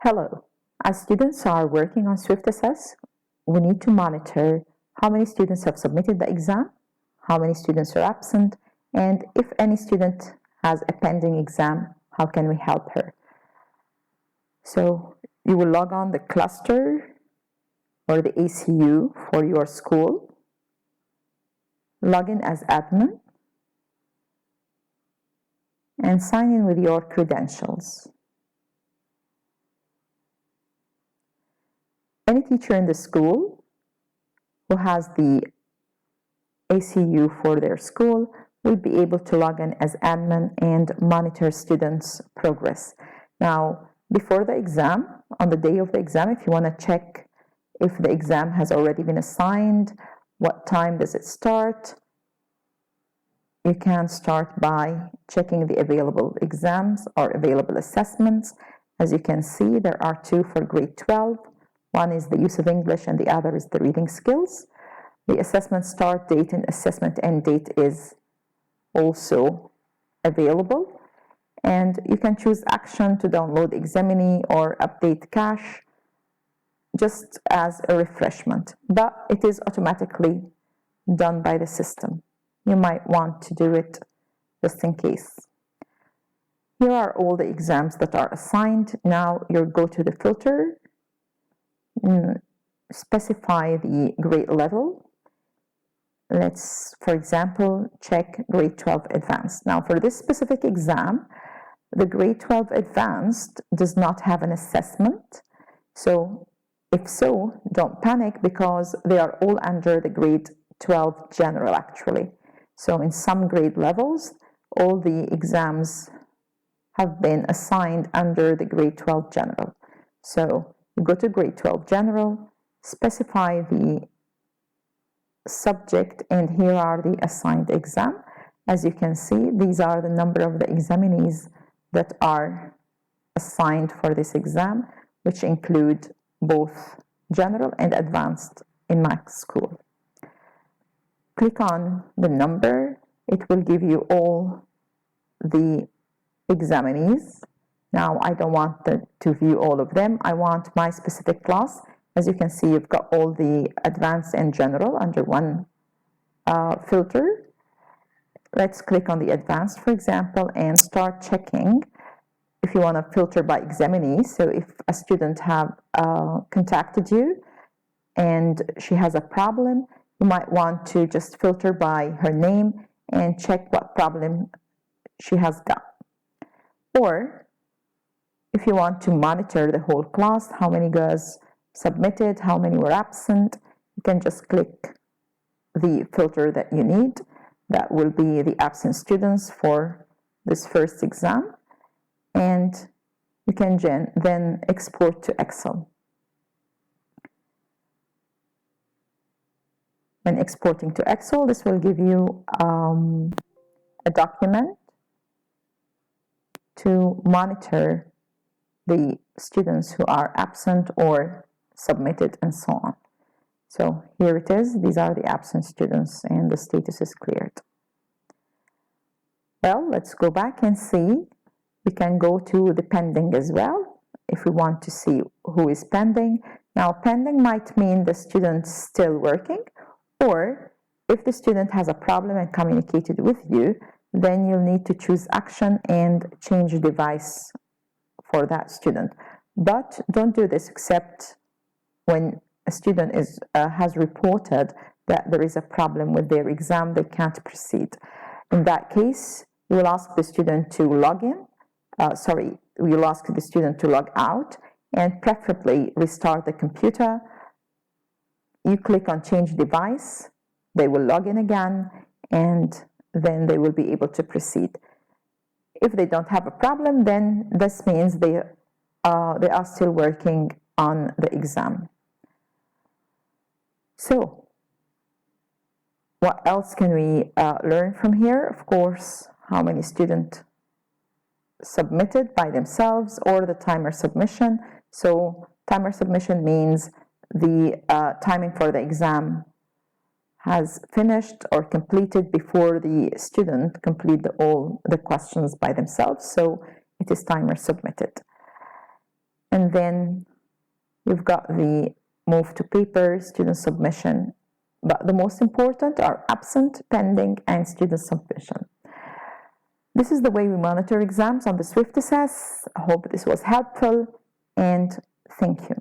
Hello. As students are working on Swift Assess, we need to monitor how many students have submitted the exam, how many students are absent, and if any student has a pending exam, how can we help her? So you will log on the cluster or the ACU for your school, log in as admin, and sign in with your credentials. Any teacher in the school who has the ACU for their school will be able to log in as admin and monitor students' progress. Now, before the exam, on the day of the exam, if you want to check if the exam has already been assigned, what time does it start, you can start by checking the available exams or available assessments. As you can see, there are two for grade 12. One is the use of English and the other is the reading skills. The assessment start date and assessment end date is also available. And you can choose action to download Examine or update cache just as a refreshment, but it is automatically done by the system. You might want to do it just in case. Here are all the exams that are assigned. Now you go to the filter, specify the grade level. Let's, for example, check grade 12 advanced. Now for this specific exam, the grade 12 advanced does not have an assessment. So if so, don't panic because they are all under the grade 12 general actually. So in some grade levels, all the exams have been assigned under the grade 12 general. So you go to grade 12 general, specify the subject, and here are the assigned exam. As you can see, these are the number of the examinees that are assigned for this exam, which include both general and advanced in my school. Click on the number. It will give you all the examinees. Now I don't want to view all of them. I want my specific class. As you can see, you've got all the advanced and general under one filter. Let's click on the advanced, for example, and start checking if you want to filter by examinee. So if a student have contacted you and she has a problem, you might want to just filter by her name and check what problem she has got. Or if you want to monitor the whole class, how many girls submitted, how many were absent, you can just click the filter that you need. That will be the absent students for this first exam. And you can then export to Excel. When exporting to Excel, this will give you a document to monitor the students who are absent or submitted and so on. So here it is. These are the absent students and the status is cleared. Well, let's go back and see. We can go to the pending as well if we want to see who is pending. Now, pending might mean the student's still working, or if the student has a problem and communicated with you, then you'll need to choose action and change device for that student. But don't do this except when a student has reported that there is a problem with their exam, they can't proceed. In that case, you will ask the student to log in. We'll ask the student to log out and preferably restart the computer. You click on change device, they will log in again, and then they will be able to proceed. If they don't have a problem, then this means they are still working on the exam. So, what else can we learn from here? Of course, how many students submitted by themselves or the timer submission. So timer submission means the timing for the exam has finished or completed before the student complete all the questions by themselves. So it is timer submitted. And then you've got the move to paper, student submission, but the most important are absent, pending, and student submission. This is the way we monitor exams on the Swift Assess. I hope this was helpful, and thank you.